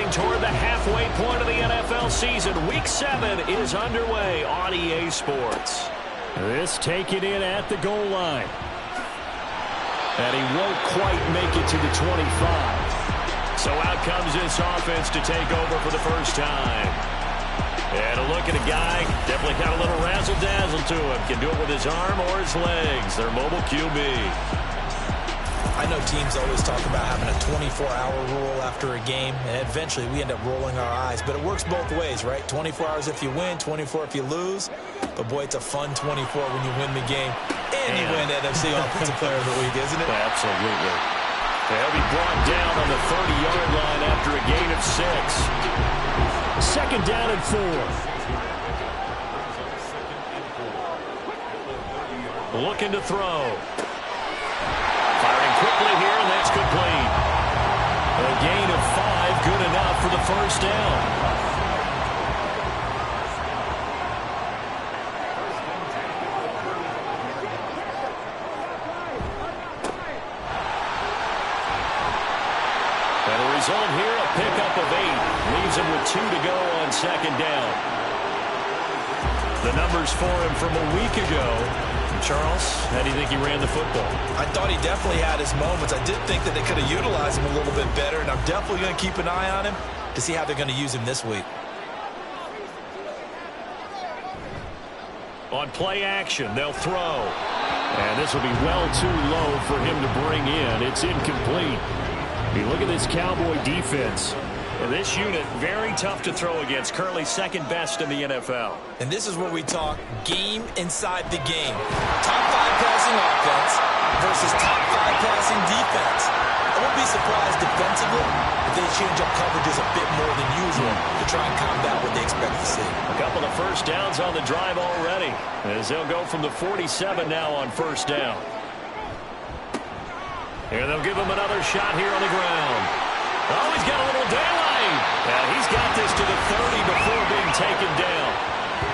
Getting toward the halfway point of the NFL season. Week 7 is underway on EA Sports. This taken in at the goal line. And he won't quite make it to the 25. So out comes this offense to take over for the first time. And a look at a guy, definitely got a little razzle-dazzle to him. Can do it with his arm or his legs. Their mobile QB. I know teams always talk about having a 24-hour rule after a game, and eventually we end up rolling our eyes. But it works both ways, right? 24 hours if you win, 24 if you lose. But, boy, it's a fun 24 when you win the game. And you win NFC Offensive Player of the Week, isn't it? Absolutely. They'll be brought down on the 30-yard line after a gain of 6. Second down and 4. Looking to throw. Firing quickly here, and that's complete. A gain of 5, good enough for the first down. And the result here, a pickup of 8. Leaves him with 2 to go on second down. The numbers for him from a week ago. Charles, how do you think he ran the football? I thought he definitely had his moments. I did think that they could have utilized him a little bit better, and I'm definitely going to keep an eye on him to see how they're going to use him this week. On play action, they'll throw. And this will be well too low for him to bring in. It's incomplete. You look at this Cowboy defense. And this unit, very tough to throw against. Currently second best in the NFL. And this is where we talk game inside the game. Top 5 passing offense versus top 5 passing defense. I won't be surprised defensively if they change up coverages a bit more than usual to try and combat what they expect to see. A couple of first downs on the drive already, as they'll go from the 47 now on first down. And they'll give him another shot here on the ground. Oh, he's got a little daylight. And he's got this to the 30 before being taken down.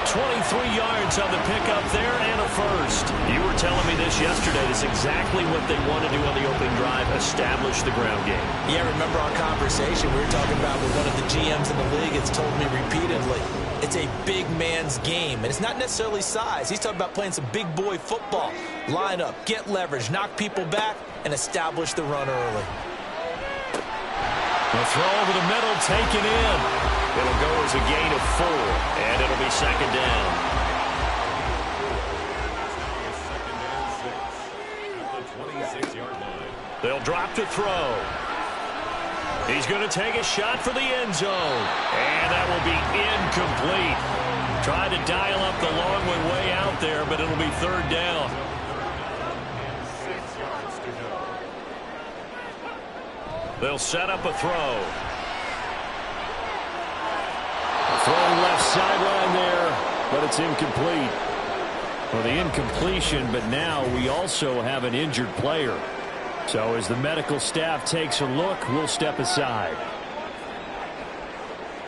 23 yards on the pickup there and a first. You were telling me this yesterday. This is exactly what they want to do on the opening drive, establish the ground game. Yeah, remember our conversation we were talking about with one of the GMs in the league. It's told me repeatedly, it's a big man's game. And it's not necessarily size. He's talking about playing some big boy football. Line up, get leverage, knock people back, and establish the run early. The throw over the middle, taken in. It'll go as a gain of 4, and it'll be second down. They'll drop to throw. He's going to take a shot for the end zone, and that will be incomplete. Tried to dial up the long way out there, but it'll be third down. They'll set up a throw. Throwing left sideline there, but it's incomplete. Well, the incompletion, but now we also have an injured player. So as the medical staff takes a look, we'll step aside.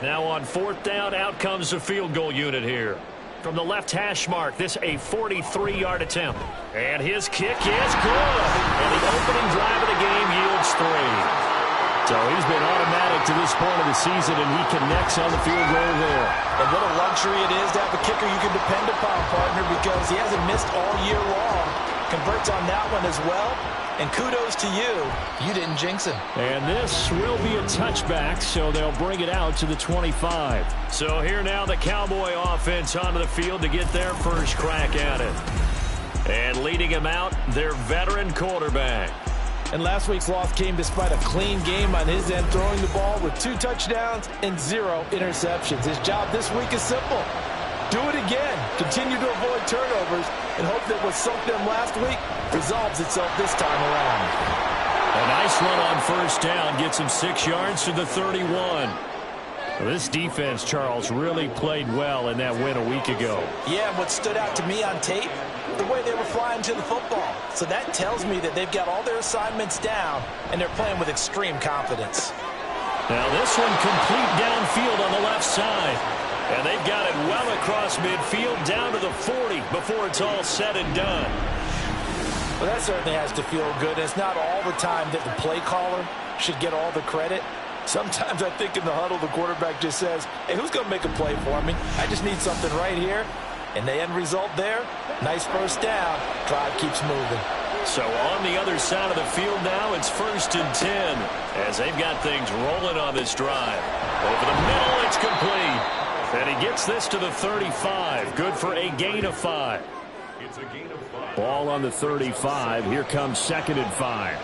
Now on fourth down, out comes the field goal unit here. From the left hash mark, this a 43-yard attempt. And his kick is good. And the opening drive of the game yields 3. So he's been automatic to this point of the season, and he connects on the field goal there. And what a luxury it is to have a kicker you can depend upon, partner, because he hasn't missed all year long. Converts on that one as well. And kudos to you. You didn't jinx him. And this will be a touchback, so they'll bring it out to the 25. So here now the Cowboy offense onto the field to get their first crack at it. And leading him out, their veteran quarterback. And last week's loss came despite a clean game on his end, throwing the ball with 2 touchdowns and 0 interceptions. His job this week is simple. Do it again. Continue to avoid turnovers and hope that what soaked them last week resolves itself this time around. A nice run on first down gets him 6 yards to the 31. Well, this defense, Charles, really played well in that win a week ago. Yeah, and what stood out to me on tape, the way they were flying to the football. So that tells me that they've got all their assignments down, and they're playing with extreme confidence. Now this one complete downfield on the left side. And they've got it well across midfield down to the 40 before it's all said and done. Well, that certainly has to feel good. It's not all the time that the play caller should get all the credit. Sometimes I think in the huddle, the quarterback just says, hey, who's going to make a play for me? I just need something right here. And the end result there, nice first down. Drive keeps moving. So on the other side of the field now, it's 1st and 10 as they've got things rolling on this drive. Over the middle, it's complete. And he gets this to the 35. Good for a gain of 5. Ball on the 35. Here comes 2nd and 5.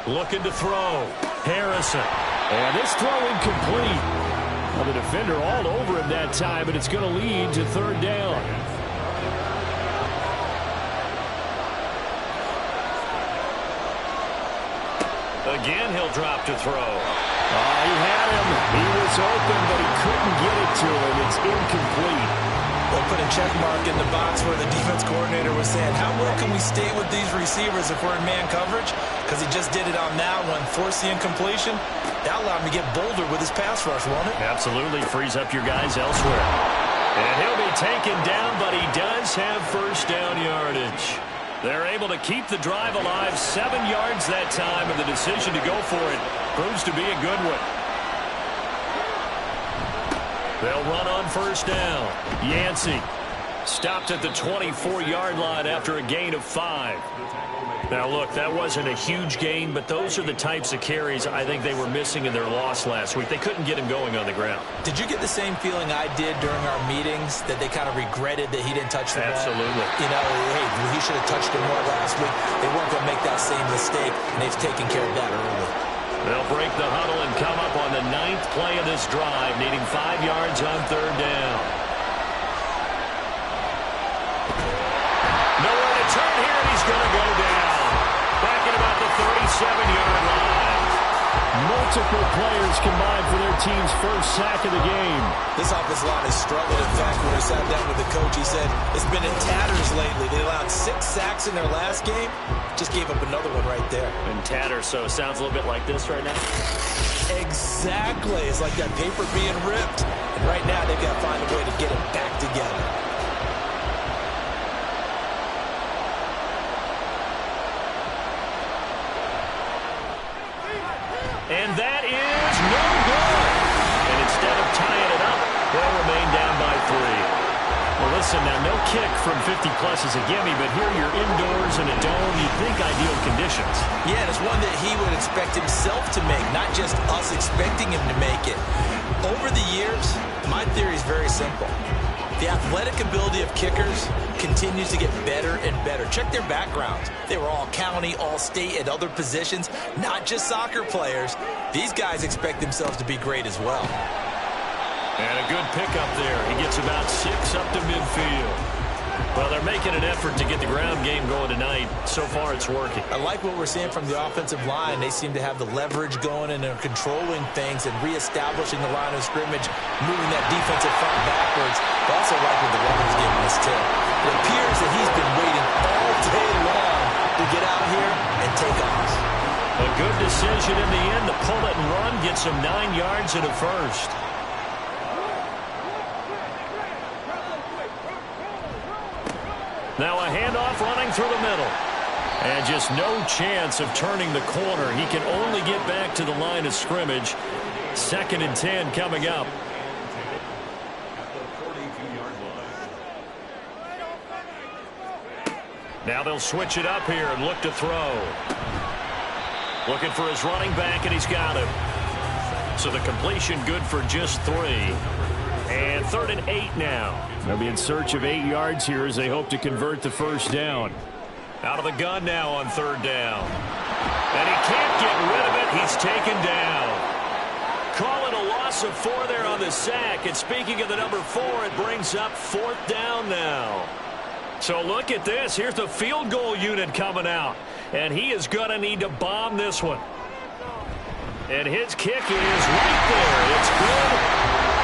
Looking to throw. Harrison. And this throw incomplete. Well, the defender all over him that time, but it's going to lead to 3rd down. Again, he'll drop to throw. He had him. He was open, but he couldn't get it to him. It's incomplete. They'll put a check mark in the box where the defense coordinator was saying, how well can we stay with these receivers if we're in man coverage? Because he just did it on that one, forced the incompletion. That allowed him to get bolder with his pass rush, won't it? Absolutely. Frees up your guys elsewhere. And he'll be taken down, but he does have first down yardage. They're able to keep the drive alive, 7 yards that time, and the decision to go for it proves to be a good one. They'll run on first down. Yancey stopped at the 24-yard line after a gain of 5. Now, look, that wasn't a huge gain, but those are the types of carries I think they were missing in their loss last week. They couldn't get him going on the ground. Did you get the same feeling I did during our meetings, that they kind of regretted that he didn't touch the ball? Absolutely. You know, hey, he should have touched it more last week. They weren't going to make that same mistake, and they've taken care of that early. They'll break the huddle and come up on the 9th play of this drive, needing 5 yards on 3rd down. Nowhere to turn here, and he's going to go down. Back at about the 37-yard line. Multiple players combined for their team's first sack of the game. This offensive line has struggled. In fact, when I sat down with the coach, he said it's been in tatters lately. They allowed 6 sacks in their last game. Just gave up another one right there. In tatters, so it sounds a little bit like this right now. Exactly. It's like that paper being ripped. And right now, they've got to find a way to get it back together. And that is no good. And instead of tying it up, they'll remain down by 3. Well, listen, now, no kick from 50-plus is a gimme, but here you're indoors in a dome. You'd think ideal conditions. Yeah, and it's one that he would expect himself to make, not just us expecting him to make it. Over the years, my theory is very simple. The athletic ability of kickers continues to get better and better. Check their backgrounds. They were all county, all state, at other positions, not just soccer players. These guys expect themselves to be great as well. And a good pickup there. He gets about 6 up to midfield. Well, they're making an effort to get the ground game going tonight. So far, it's working. I like what we're seeing from the offensive line. They seem to have the leverage going, and they're controlling things and reestablishing the line of scrimmage, moving that defensive front backwards. I also like what the runner's giving us, too. It appears that he's been waiting all day long to get out here and take off. A good decision in the end to pull it and run, gets him 9 yards and a first. Now a handoff running through the middle. And just no chance of turning the corner. He can only get back to the line of scrimmage. 2nd and 10 coming up. Now they'll switch it up here and look to throw. Looking for his running back, and he's got him. So the completion good for just 3. And 3rd and 8 now. They'll be in search of 8 yards here as they hope to convert the first down. Out of the gun now on 3rd down. And he can't get rid of it. He's taken down. Call it a loss of 4 there on the sack. And speaking of the number 4, it brings up 4th down now. So look at this. Here's the field goal unit coming out. And he is going to need to bomb this one. And his kick is right there. It's good.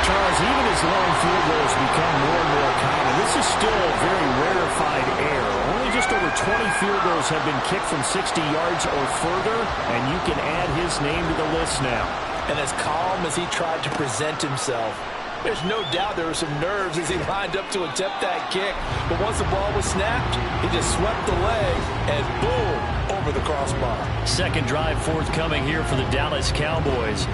Charles, even as long field goals become more and more common, this is still a very rarefied error. Only just over 20 field goals have been kicked from 60 yards or further, and you can add his name to the list now. And as calm as he tried to present himself, there's no doubt there were some nerves as he lined up to attempt that kick. But once the ball was snapped, he just swept the leg, and boom, over the crossbar. Second drive forthcoming here for the Dallas Cowboys.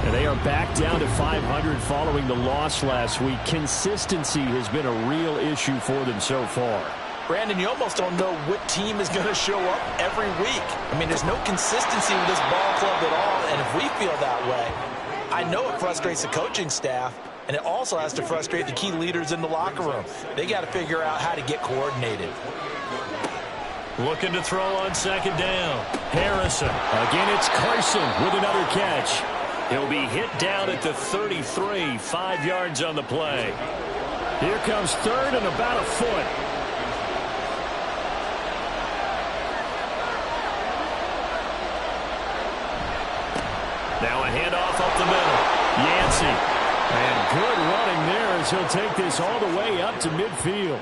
And they are back down to 500 following the loss last week. Consistency has been a real issue for them so far. Brandon, you almost don't know what team is going to show up every week. I mean, there's no consistency with this ball club at all, and if we feel that way, I know it frustrates the coaching staff, and it also has to frustrate the key leaders in the locker room. They got to figure out how to get coordinated. Looking to throw on second down. Harrison. Again, it's Carson with another catch. He'll be hit down at the 33, 5 yards on the play. Here comes third and about a foot. Now a handoff up the middle. Yancey. And good running there as he'll take this all the way up to midfield.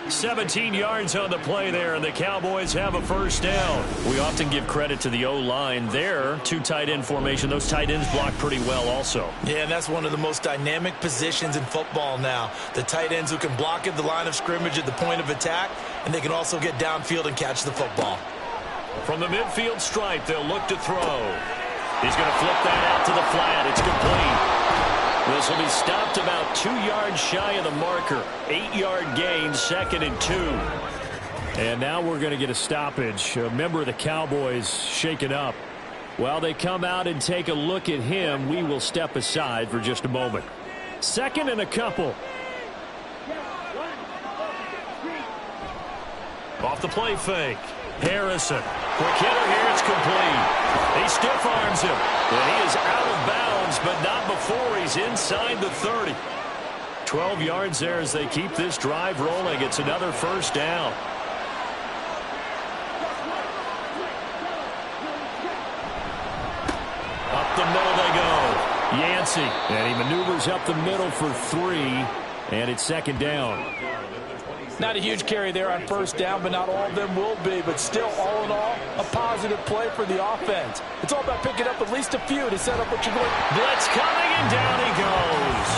17 yards on the play there, and the Cowboys have a first down. We often give credit to the O-line there. Two tight end formation. Those tight ends block pretty well also. Yeah, and that's one of the most dynamic positions in football now. The tight ends who can block at the line of scrimmage at the point of attack, and they can also get downfield and catch the football. From the midfield stripe, they'll look to throw. He's going to flip that out to the flat. It's complete. This will be stopped about 2 yards shy of the marker. 8-yard gain, 2nd and 2. And now we're going to get a stoppage. A member of the Cowboys shaken up. While they come out and take a look at him, we will step aside for just a moment. 2nd and a couple. Off the play fake. Harrison. Quick hitter here. It's complete. He stiff arms him. And he is out of bounds, but not before he's inside the 30. 12 yards there as they keep this drive rolling. It's another first down. Up the middle they go. Yancey. And he maneuvers up the middle for 3. And it's 2nd down. Not a huge carry there on first down, but not all of them will be. But still, all in all, a positive play for the offense. It's all about picking up at least a few to set up what you're going. Blitz coming, and down he goes.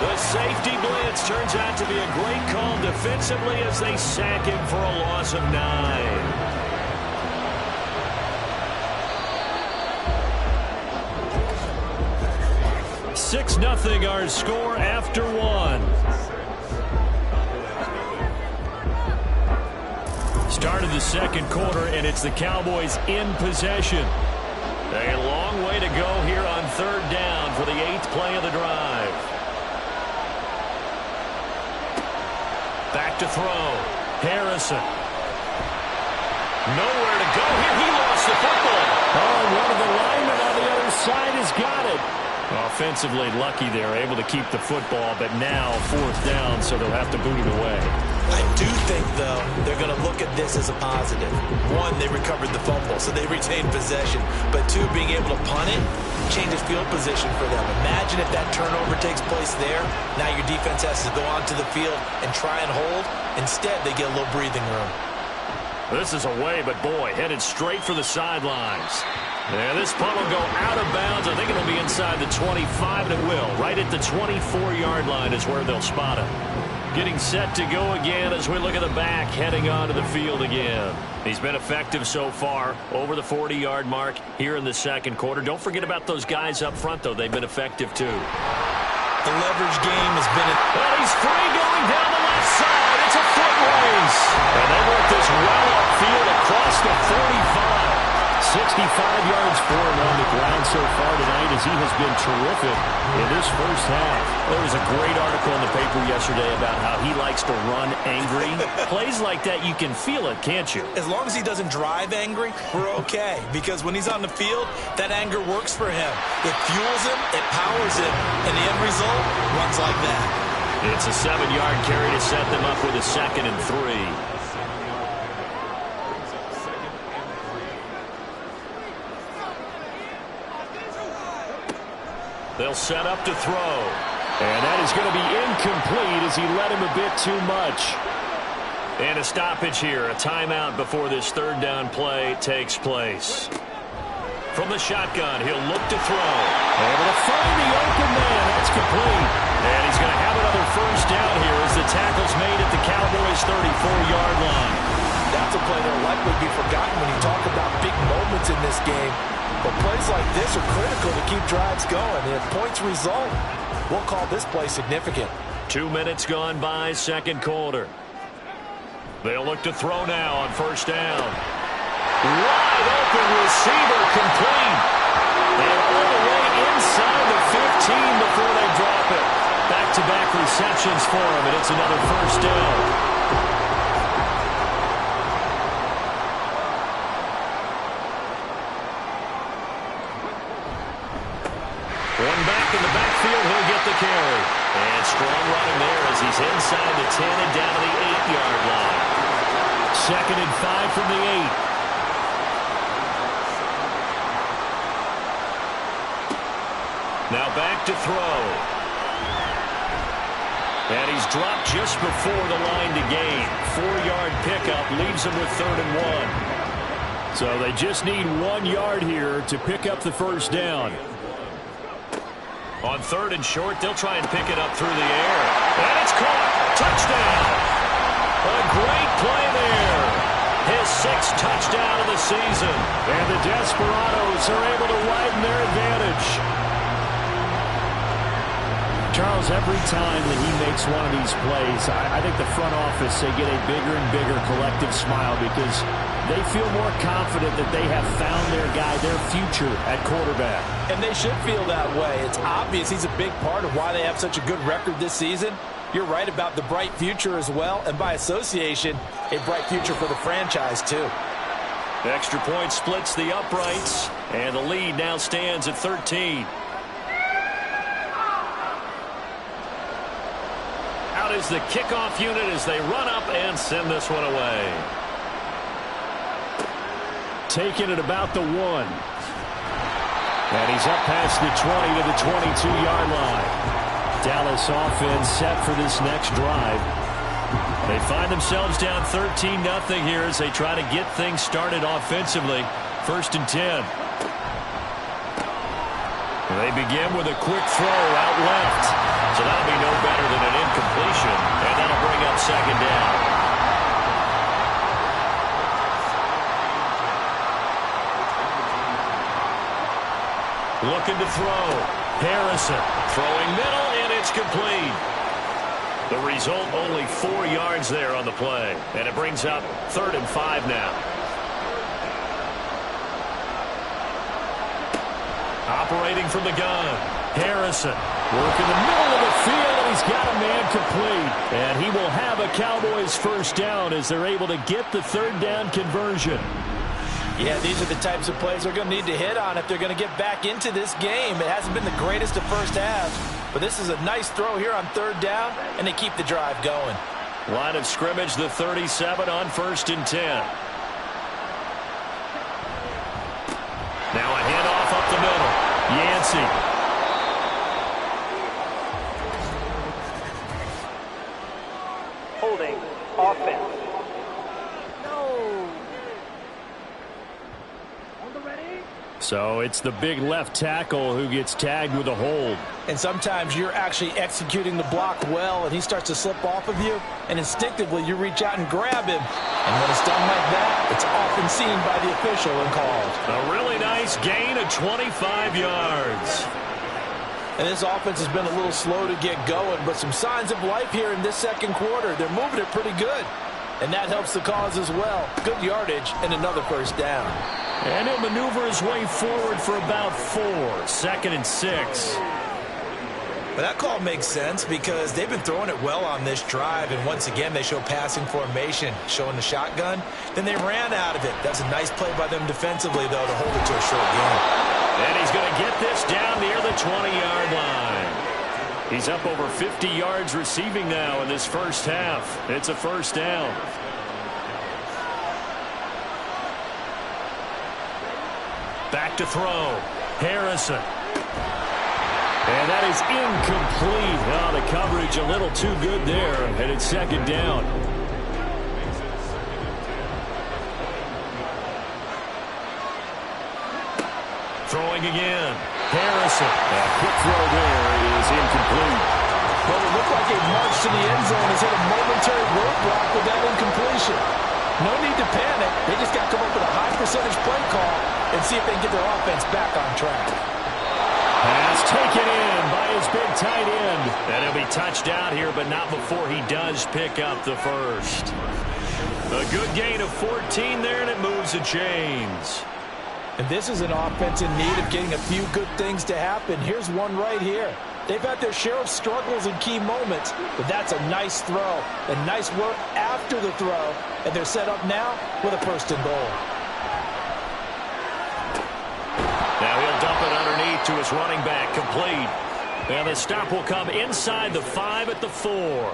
The safety blitz turns out to be a great call defensively as they sack him for a loss of 9. Six nothing our score after 1. Start of the second quarter, and it's the Cowboys in possession. A long way to go here on third down for the 8th play of the drive. Back to throw. Harrison. Nowhere to go here. He lost the football. Oh, one of the linemen on the other side has got it. Offensively lucky there, able to keep the football, but now 4th down, so they'll have to boot it away. I do think, though, they're going to look at this as a positive. 1, they recovered the fumble, so they retained possession. But 2, being able to punt it changes field position for them. Imagine if that turnover takes place there. Now your defense has to go onto the field and try and hold. Instead, they get a little breathing room. This is away, but boy, headed straight for the sidelines. And this punt will go out of bounds. I think it'll be inside the 25, and it will. Right at the 24-yard line is where they'll spot it. Getting set to go again as we look at the back, heading onto the field again. He's been effective so far, over the 40-yard mark here in the second quarter. Don't forget about those guys up front, though. They've been effective, too. The leverage game has been... Well, he's free going down the left side. It's a foot race. And they work this well upfield across the 45. 65 yards for him on the ground so far tonight as he has been terrific in this first half. There was a great article in the paper yesterday about how he likes to run angry. Plays like that, you can feel it, can't you? As long as he doesn't drive angry, we're okay. Because when he's on the field, that anger works for him. It fuels him, it powers him, and the end result runs like that. It's a 7-yard carry to set them up with a 2nd and 3. They'll set up to throw. And that is going to be incomplete as he led him a bit too much. And a stoppage here, a timeout before this third down play takes place. From the shotgun, he'll look to throw. Able to find the open man. That's complete. And he's going to have another first down here as the tackle's made at the Cowboys' 34-yard line. That's a play that'll likely be forgotten Plays like this are critical to keep drives going. And if points result, we'll call this play significant. 2 minutes gone by, second quarter. They'll look to throw now on first down. Wide open receiver complete. And all the way inside the 15 before they drop it. Back-to-back receptions for him, and it's another first down. One back in the backfield, he'll get the carry. And strong running there as he's inside the 10 and down to the 8-yard line. 2nd and 5 from the 8. Now back to throw. And he's dropped just before the line to gain. 4-yard pickup leaves him with 3rd and 1. So they just need 1 yard here to pick up the first down. On 3rd and short, they'll try and pick it up through the air. And it's caught. Touchdown. A great play there. His 6th touchdown of the season. And the Desperados are able to widen their advantage. Charles, every time that he makes one of these plays, I think the front office, they get a bigger and bigger collective smile because they feel more confident that they have found their guy, their future at quarterback. And they should feel that way. It's obvious he's a big part of why they have such a good record this season. You're right about the bright future as well, and by association, a bright future for the franchise too. The extra point splits the uprights, and the lead now stands at 13. Out is the kickoff unit as they run up and send this one away. Taking it about the 1. And he's up past the 20 to the 22-yard line. Dallas offense set for this next drive. They find themselves down 13-0 here as they try to get things started offensively. 1st and 10. They begin with a quick throw out left. So that'll be no better than an incompletion, and that'll bring up 2nd down. Looking to throw. Harrison throwing middle, and it's complete. The result, only 4 yards there on the play, and it brings up 3rd and 5 now. Operating from the gun. Harrison working the middle of the field, and he's got a man complete. And he will have a Cowboys first down as they're able to get the 3rd down conversion. Yeah, these are the types of plays they're going to need to hit on if they're going to get back into this game. It hasn't been the greatest of first halves, but this is a nice throw here on 3rd down, and they keep the drive going. Line of scrimmage, the 37 on 1st and 10. Now a handoff up the middle. Yancey. Holding offense. No. On the ready. So it's the big left tackle who gets tagged with a hold. And sometimes you're actually executing the block well, and he starts to slip off of you, and instinctively you reach out and grab him. And when it's done like that, it's often seen by the official and called. A really nice gain of 25 yards. And this offense has been a little slow to get going, but some signs of life here in this 2nd quarter. They're moving it pretty good, and that helps the cause as well. Good yardage and another first down. And he'll maneuver his way forward for about 4. 2nd and 6. But that call makes sense because they've been throwing it well on this drive, and once again they show passing formation, showing the shotgun. Then they ran out of it. That's a nice play by them defensively, though, to hold it to a short game. And he's going to get this down near the 20-yard line. He's up over 50 yards receiving now in this first half. It's a first down. Back to throw. Harrison. And that is incomplete. Oh, the coverage a little too good there, and it's 2nd down. Throwing again. Harrison. That quick throw there is incomplete. Well, it looked like a march to the end zone has hit a momentary roadblock with that incompletion. No need to panic. They just got to come up with a high percentage play call and see if they can get their offense back on track. Pass taken in by his big tight end. And he'll be touched out here, but not before he does pick up the first. A good gain of 14 there, and it moves the chains. And this is an offense in need of getting a few good things to happen. Here's one right here. They've had their share of struggles in key moments, but that's a nice throw and nice work after the throw. And they're set up now with a first and goal. Now he'll dump it underneath to his running back, complete. And the stop will come inside the 5 at the 4.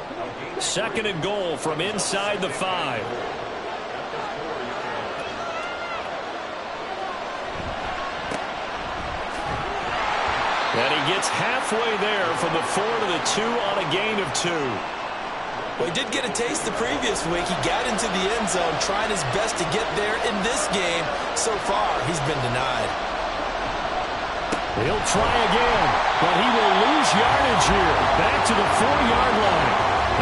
Second and goal from inside the 5. And he gets halfway there from the 4 to the 2 on a gain of 2. Well, he did get a taste the previous week. He got into the end zone trying his best to get there in this game. So far, he's been denied. He'll try again, but he will lose yardage here. Back to the 4-yard line.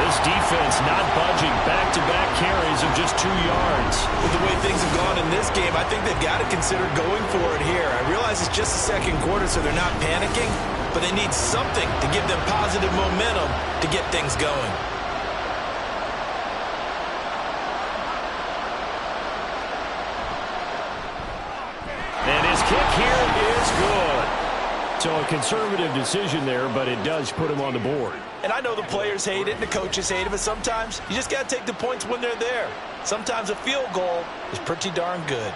This defense not budging. Back-to-back carries of just 2 yards. With the way things have gone in this game, I think they've got to consider going for it here. I realize it's just the second quarter, so they're not panicking, but they need something to give them positive momentum to get things going. And his kick here is good. So a conservative decision there, but it does put him on the board. And I know the players hate it and the coaches hate it, but sometimes you just got to take the points when they're there. Sometimes a field goal is pretty darn good.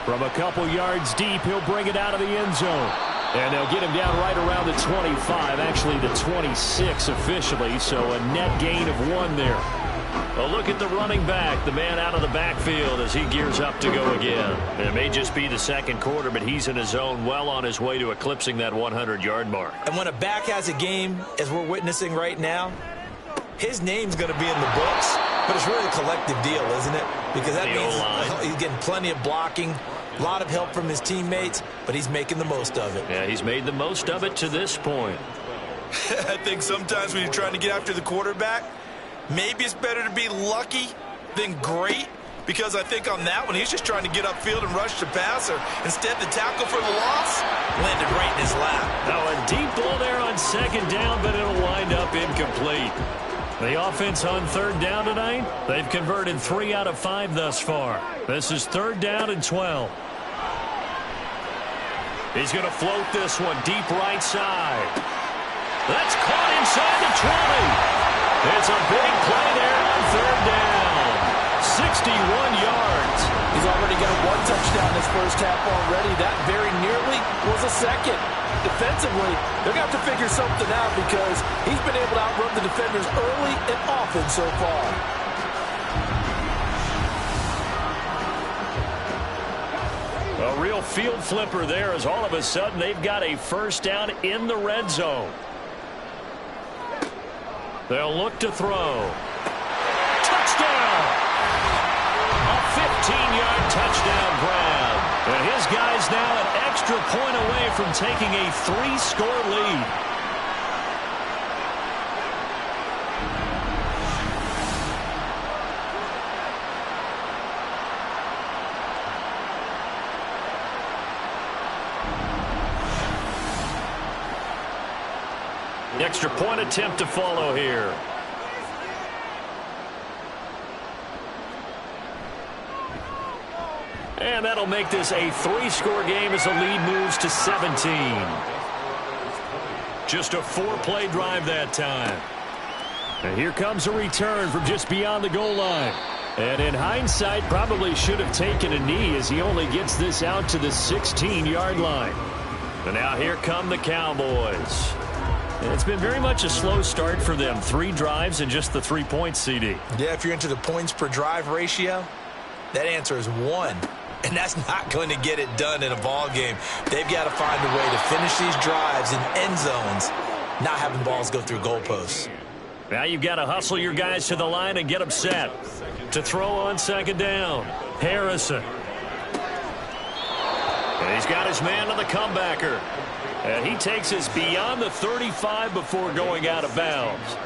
From a couple yards deep, he'll bring it out of the end zone. And they'll get him down right around the 25, actually the 26 officially, so a net gain of 1 there. A look at the running back, the man out of the backfield as he gears up to go again. It may just be the second quarter, but he's in his zone, well on his way to eclipsing that 100-yard mark. And when a back has a game, as we're witnessing right now, his name's going to be in the books, but it's really a collective deal, isn't it? Because that means he's getting plenty of blocking, a lot of help from his teammates, but he's making the most of it. Yeah, he's made the most of it to this point. I think sometimes when you're trying to get after the quarterback, maybe it's better to be lucky than great, because I think on that one, he's just trying to get upfield and rush the passer. Instead, the tackle for the loss landed right in his lap. Now a deep ball there on second down, but it'll wind up incomplete. The offense on third down tonight, they've converted 3 out of 5 thus far. This is third down and 12. He's going to float this one deep right side. That's caught inside the 20. It's a big play there on third down. 61 yards. He's already got 1 touchdown this first half already. That very nearly was a second. Defensively, they're going to have to figure something out because he's been able to outrun the defenders early and often so far. A real field flipper there as all of a sudden they've got a first down in the red zone. They'll look to throw. Touchdown! A 15-yard touchdown grab. And his guy's now an extra point away from taking a 3-score lead. Extra point attempt to follow here. And that'll make this a 3-score game as the lead moves to 17. Just a 4-play drive that time. And here comes a return from just beyond the goal line. And in hindsight, probably should have taken a knee as he only gets this out to the 16-yard line. And now here come the Cowboys. And it's been very much a slow start for them. 3 drives and just the 3 points, CD. Yeah, if you're into the points per drive ratio, that answer is 1. And that's not going to get it done in a ball game. They've got to find a way to finish these drives in end zones, not having balls go through goalposts. Now you've got to hustle your guys to the line and get them set. To throw on second down, Harrison. And he's got his man on the comebacker. And he takes us beyond the 35 before going out of bounds.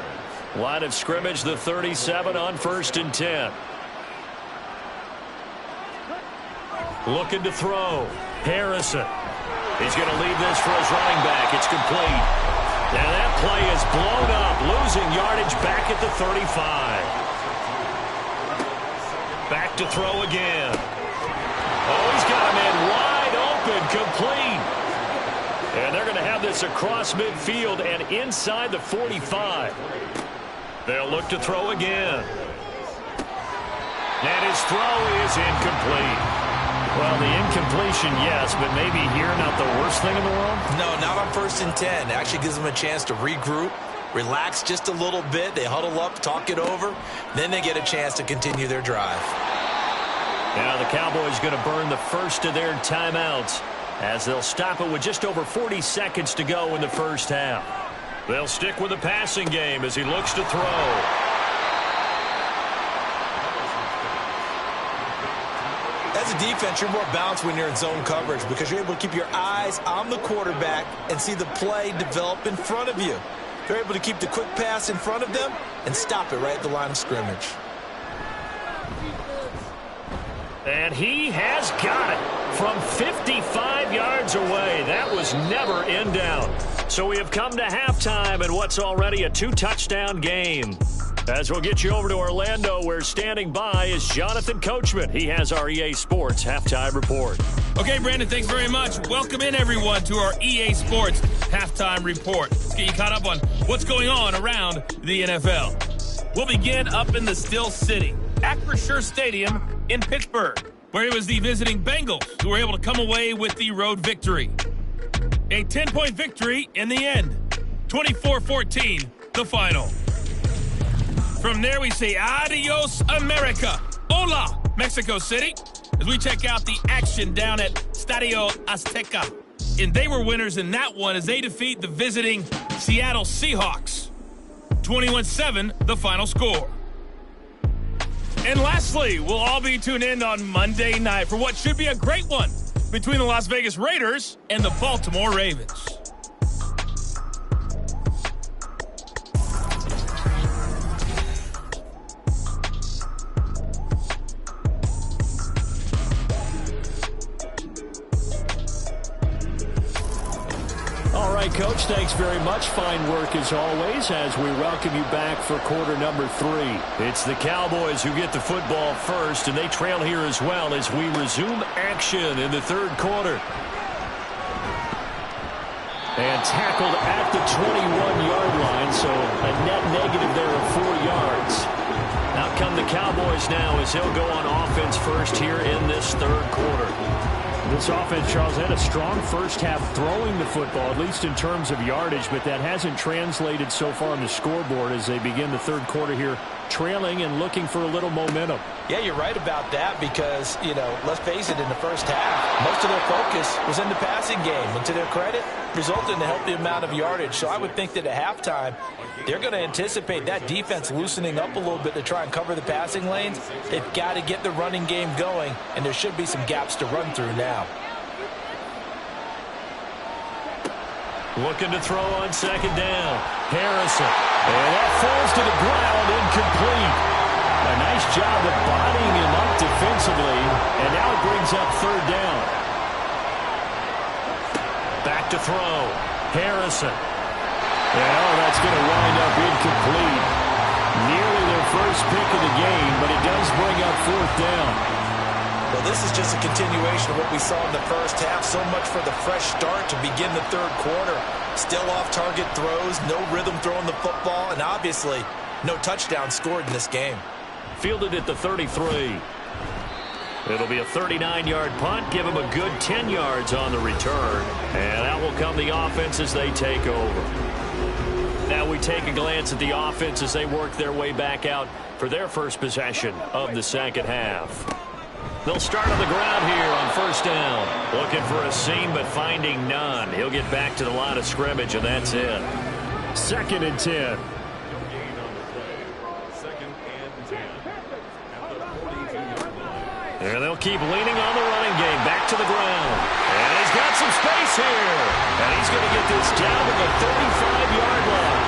Line of scrimmage, the 37 on 1st and 10. Looking to throw. Harrison. He's going to leave this for his running back. It's complete. Now that play is blown up, losing yardage back at the 35. Back to throw again. Oh, he's got him in wide open, complete. And they're going to have this across midfield and inside the 45. They'll look to throw again. And his throw is incomplete. Well, the incompletion, yes, but maybe here not the worst thing in the world? No, not on 1st and 10. It actually gives them a chance to regroup, relax just a little bit. They huddle up, talk it over. Then they get a chance to continue their drive. Now the Cowboys going to burn the first of their timeouts as they'll stop it with just over 40 seconds to go in the first half. They'll stick with the passing game as he looks to throw. As a defense, you're more balanced when you're in zone coverage because you're able to keep your eyes on the quarterback and see the play develop in front of you. You're able to keep the quick pass in front of them and stop it right at the line of scrimmage. And he has got it from 55 yards away. That was never in doubt. So we have come to halftime in what's already a 2-touchdown game. As we'll get you over to Orlando, where standing by is Jonathan Coachman. He has our EA Sports Halftime Report. Okay, Brandon, thanks very much. Welcome in, everyone, to our EA Sports Halftime Report. Let's get you caught up on what's going on around the NFL. We'll begin up in the Still City, Acrisure Stadium in Pittsburgh, where it was the visiting Bengals who were able to come away with the road victory. A 10-point victory in the end, 24-14, the final. From there, we say adios, America. Hola, Mexico City, as we check out the action down at Stadio Azteca. And they were winners in that one as they defeat the visiting Seattle Seahawks. 21-7, the final score. And lastly, we'll all be tuned in on Monday night for what should be a great one between the Las Vegas Raiders and the Baltimore Ravens. All right, Coach, thanks very much. Fine work as always as we welcome you back for quarter number 3. It's the Cowboys who get the football first, and they trail here as well as we resume action in the third quarter. And tackled at the 21-yard line, so a net negative there of 4 yards. Out come the Cowboys now as he'll go on offense first here in this third quarter. This offense, Charles, had a strong first half throwing the football, at least in terms of yardage, but that hasn't translated so far on the scoreboard as they begin the third quarter here, trailing and looking for a little momentum. Yeah, you're right about that because, let's face it, in the first half, most of their focus was in the passing game. And to their credit, resulted in a healthy amount of yardage. So I would think that at halftime, they're going to anticipate that defense loosening up a little bit to try and cover the passing lanes. They've got to get the running game going, and there should be some gaps to run through now. Looking to throw on second down. Harrison. And that falls to the ground, incomplete. A nice job of bodying him up defensively, and now it brings up third down. Back to throw. Harrison. And that's going to wind up incomplete. Nearly their first pick of the game, but it does bring up fourth down. Well, this is just a continuation of what we saw in the first half. So much for the fresh start to begin the third quarter. Still off-target throws, no rhythm throwing the football, and obviously no touchdown scored in this game. Fielded at the 33. It'll be a 39-yard punt. Give them a good 10 yards on the return. And out will come the offense as they take over. Now we take a glance at the offense as they work their way back out for their first possession of the second half. They'll start on the ground here on first down. Looking for a seam, but finding none. He'll get back to the line of scrimmage, and that's it. 2nd and 10. And they'll keep leaning on the running game. Back to the ground. And he's got some space here. And he's going to get this down to the 35-yard line.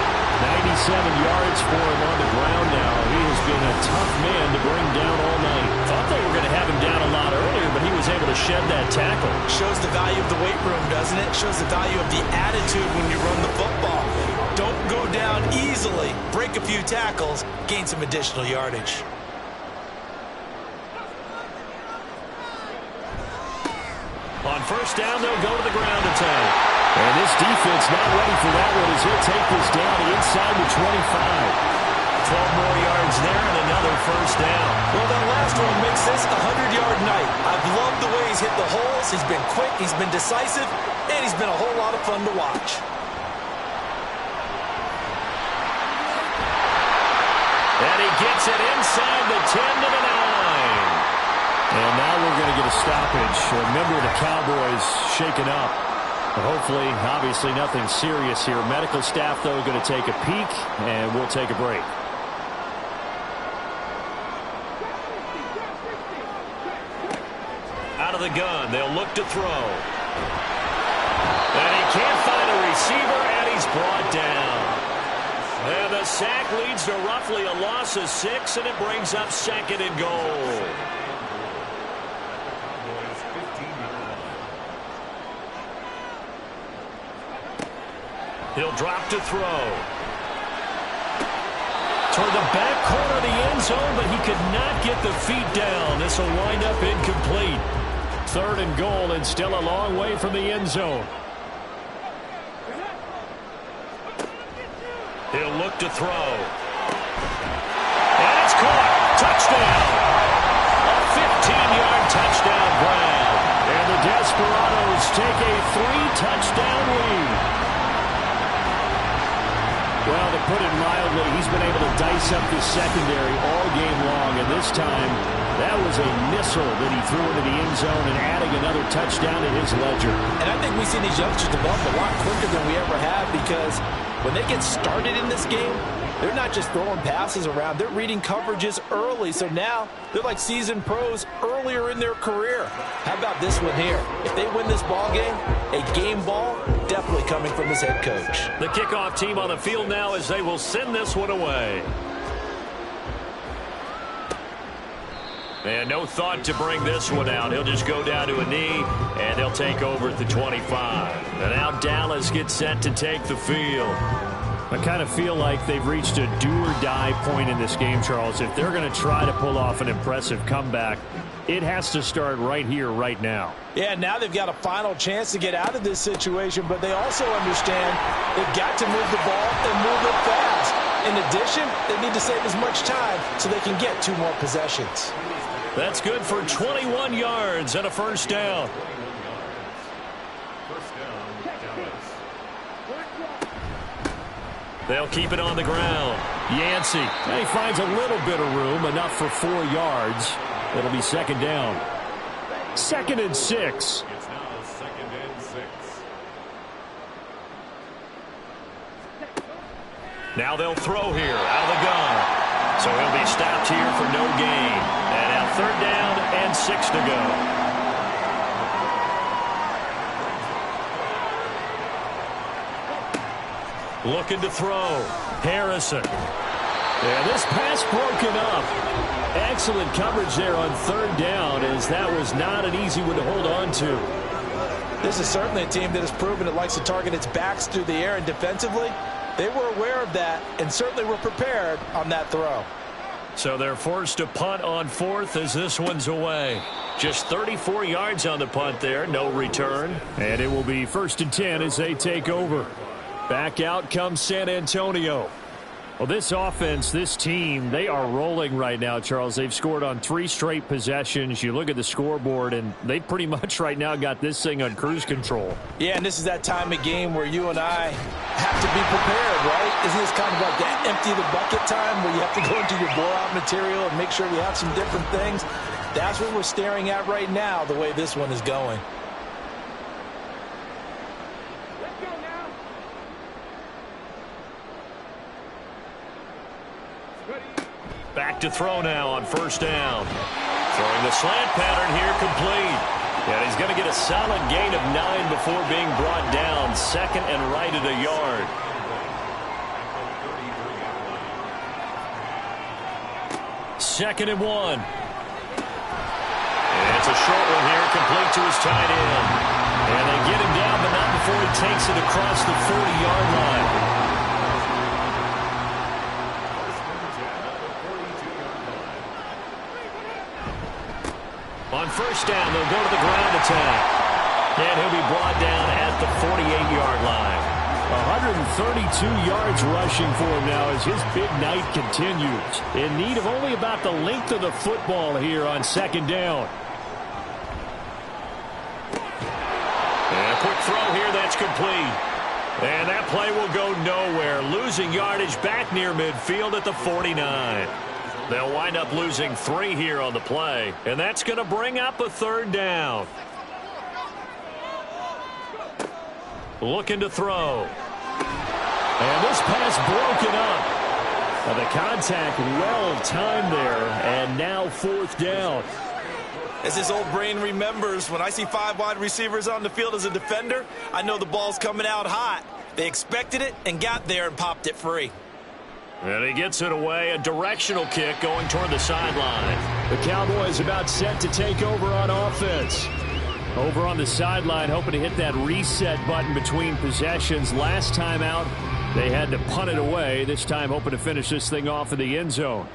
97 yards for him on the ground now. He has been a tough man to bring down all night. Thought they were going to have him down a lot earlier, but he was able to to shed that tackle. Shows the value of the weight room, doesn't it? Shows the value of the attitude when you run the football. Don't go down easily. Break a few tackles. Gain some additional yardage. On first down, they'll go to the ground attack. And this defense not ready for that one as he'll take this down inside the 25. 12 more yards there and another first down. Well, that last one makes this a 100-yard night. I've loved the way he's hit the holes. He's been quick, he's been decisive, and he's been a whole lot of fun to watch. And he gets it inside the 10 to the 9. And now we're going to get a stoppage. A member of the Cowboys shaken up. But hopefully, obviously, nothing serious here. Medical staff, though, going to take a peek, and we'll take a break. Out of the gun, they'll look to throw. And he can't find a receiver, and he's brought down. And the sack leads to roughly a loss of 6, and it brings up 2nd and goal. He'll drop to throw. Toward the back corner of the end zone, but he could not get the feet down. This will wind up incomplete. 3rd and goal, and still a long way from the end zone. He'll look to throw. And it's caught. Touchdown. A 15-yard touchdown grab. And the Desperados take a 3-touchdown lead. Well, to put it mildly, he's been able to dice up the secondary all game long, and this time that was a missile that he threw into the end zone and adding another touchdown to his ledger. And I think we see these youngsters develop a lot quicker than we ever have, because when they get started in this game, they're not just throwing passes around. They're reading coverages early, so now they're like seasoned pros earlier in their career. How about this one here? If they win this ball game, a game ball, definitely coming from his head coach. The kickoff team on the field now as they will send this one away. And no thought to bring this one out. He'll just go down to a knee, and they'll take over at the 25. And now Dallas gets set to take the field. I kind of feel like they've reached a do-or-die point in this game, Charles. If they're going to try to pull off an impressive comeback, it has to start right here, right now. Yeah, now they've got a final chance to get out of this situation, but they also understand they've got to move the ball and move it fast. In addition, they need to save as much time so they can get 2 more possessions. That's good for 21 yards and a first down. They'll keep it on the ground. Yancey. And he finds a little bit of room, enough for 4 yards. It'll be 2nd down. 2nd and 6. It's now 2nd and 6. Now they'll throw here out of the gun. So he'll be stopped here for no gain. And now 3rd down and 6 to go. Looking to throw. Harrison. Yeah, this pass broken up. Excellent coverage there on 3rd down, as that was not an easy one to hold on to. This is certainly a team that has proven it likes to target its backs through the air, and defensively, they were aware of that and certainly were prepared on that throw. So they're forced to punt on 4th as this one's away. Just 34 yards on the punt there, no return. And it will be 1st and 10 as they take over. Back out comes San Antonio. Well, this offense, this team, they are rolling right now, Charles. They've scored on 3 straight possessions. You look at the scoreboard, and they pretty much right now got this thing on cruise control. Yeah, and this is that time of game where you and I have to be prepared, right? Isn't this kind of like that empty the bucket time where you have to go into your blowout material and make sure we have some different things? That's what we're staring at right now, the way this one is going. Back to throw now on 1st down. Throwing the slant pattern here complete. And he's going to get a solid gain of 9 before being brought down. 2nd and right at a yard. Second and 1. And It's a short one here, complete to his tight end. And they get him down, but not before he takes it across the 40-yard line. On first down, they'll go to the ground attack. And he'll be brought down at the 48-yard line. 132 yards rushing for him now as his big night continues. In need of only about the length of the football here on second down. And a quick throw here, that's complete. And that play will go nowhere. Losing yardage back near midfield at the 49. They'll wind up losing 3 here on the play. And that's going to bring up a third down. Looking to throw. And this pass broken up. Now the contact well timed there. And now fourth down. As his old brain remembers, when I see 5 wide receivers on the field as a defender, I know the ball's coming out hot. They expected it and got there and popped it free. And he gets it away. A directional kick going toward the sideline. The Cowboys about set to take over on offense. Over on the sideline, hoping to hit that reset button between possessions. Last time out, they had to punt it away. This time, hoping to finish this thing off in the end zone.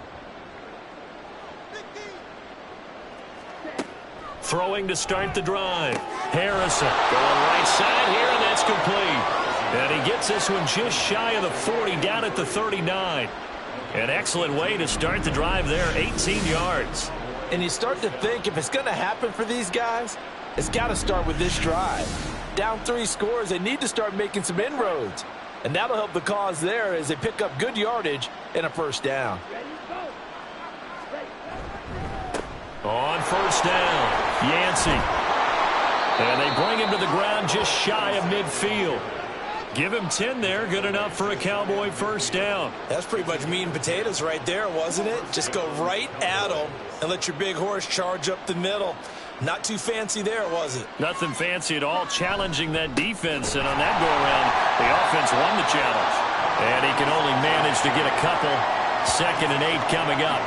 Throwing to start the drive. Harrison going right side here, and that's complete. And he gets this one just shy of the 40, down at the 39. An excellent way to start the drive there, 18 yards. And you start to think, if it's going to happen for these guys, it's got to start with this drive. Down 3 scores, they need to start making some inroads. And that'll help the cause there as they pick up good yardage and a first down. On first down, Yancey. And they bring him to the ground just shy of midfield. Give him 10 there, good enough for a Cowboy first down. That's pretty much meat and potatoes right there, wasn't it? Just go right at them and let your big horse charge up the middle. Not too fancy there, was it? Nothing fancy at all, challenging that defense. And on that go-around, the offense won the challenge. And he can only manage to get a couple. 2nd and 8 coming up.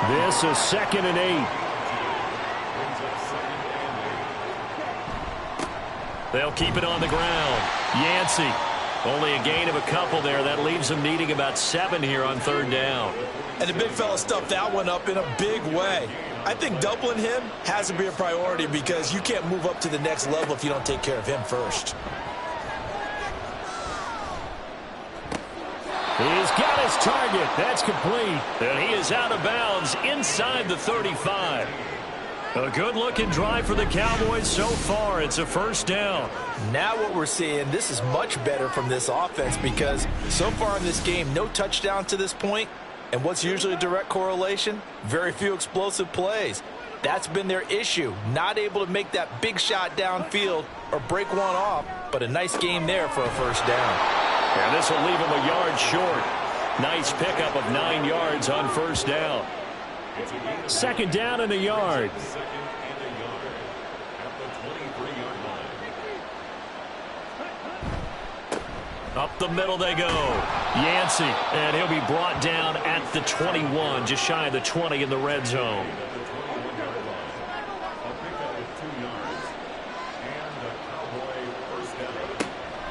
This is 2nd and 8. They'll keep it on the ground. Yancey, only a gain of a couple there. That leaves them needing about 7 here on third down. And the big fella stuffed that one up in a big way. I think doubling him has to be a priority because you can't move up to the next level if you don't take care of him first. He's got his target. That's complete. And he is out of bounds inside the 35. A good-looking drive for the Cowboys so far. It's a first down. Now what we're seeing, this is much better from this offense because so far in this game, no touchdown to this point. And what's usually a direct correlation? Very few explosive plays. That's been their issue. Not able to make that big shot downfield or break one off, but a nice game there for a first down. And this will leave him a yard short. Nice pickup of 9 yards on first down. 2nd down and a yard. Up the middle they go. Yancey, and he'll be brought down at the 21, just shy of the 20 in the red zone.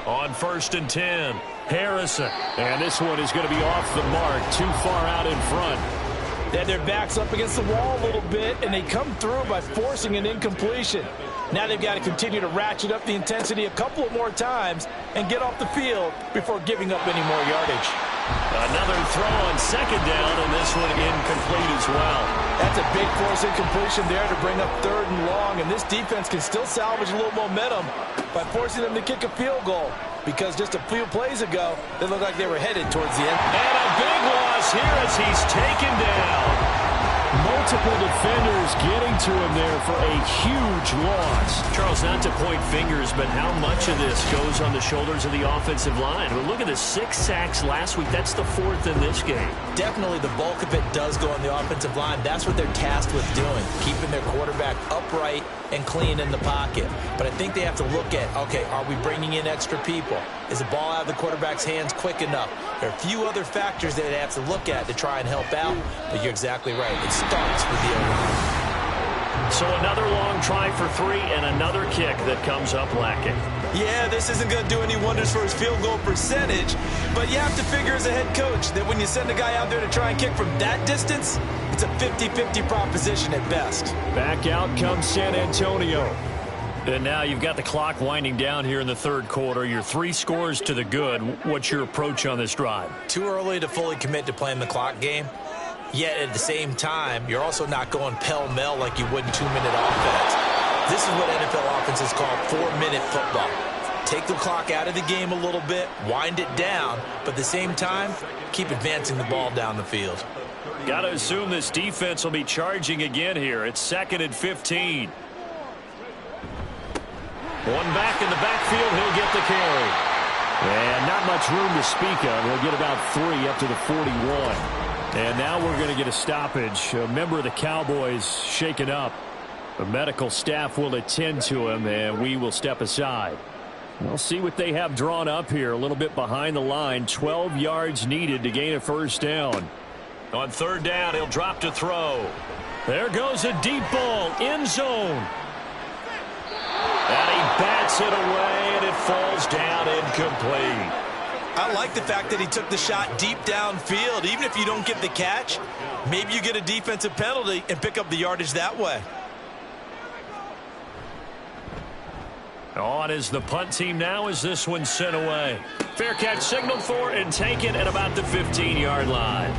On 1st and 10, Harrison. And this one is going to be off the mark, too far out in front. They had their backs up against the wall a little bit, and they come through by forcing an incompletion. Now they've got to continue to ratchet up the intensity a couple of more times and get off the field before giving up any more yardage. Another throw on 2nd down, and this one incomplete as well. That's a big force incompletion there to bring up 3rd and long, and this defense can still salvage a little momentum by forcing them to kick a field goal because just a few plays ago, they looked like they were headed towards the end. And a big loss here as he's taken down. Multiple defenders getting to him there for a huge loss. Charles, not to point fingers, but how much of this goes on the shoulders of the offensive line? Well, look at the 6 sacks last week. That's the 4th in this game. Definitely the bulk of it does go on the offensive line. That's what they're tasked with doing, keeping their quarterback upright and clean in the pocket. But I think they have to look at, okay, are we bringing in extra people? Is the ball out of the quarterback's hands quick enough? There are a few other factors that they have to look at to try and help out, but you're exactly right. It starts with the O-line. So another long try for 3 and another kick that comes up lacking. Yeah, this isn't going to do any wonders for his field goal percentage, but you have to figure as a head coach that when you send a guy out there to try and kick from that distance, it's a 50-50 proposition at best. Back out comes San Antonio. And now you've got the clock winding down here in the third quarter. You're 3 scores to the good. What's your approach on this drive? Too early to fully commit to playing the clock game. Yet at the same time, you're also not going pell-mell like you would in 2-minute offense. This is what NFL offenses call 4-minute football. Take the clock out of the game a little bit, wind it down, but at the same time, keep advancing the ball down the field. Got to assume this defense will be charging again here. It's 2nd and 15. One back in the backfield, he'll get the carry. And not much room to speak of. He'll get about 3 up to the 41. And now we're going to get a stoppage. A member of the Cowboys shaken up. The medical staff will attend to him, and we will step aside. We'll see what they have drawn up here. A little bit behind the line. 12 yards needed to gain a first down. On 3rd down, he'll drop to throw. There goes a deep ball. End zone. And he bats it away, and it falls down incomplete. I like the fact that he took the shot deep downfield. Even if you don't get the catch, maybe you get a defensive penalty and pick up the yardage that way. On is the punt team now as this one's sent away. Fair catch signaled for and taken at about the 15-yard line.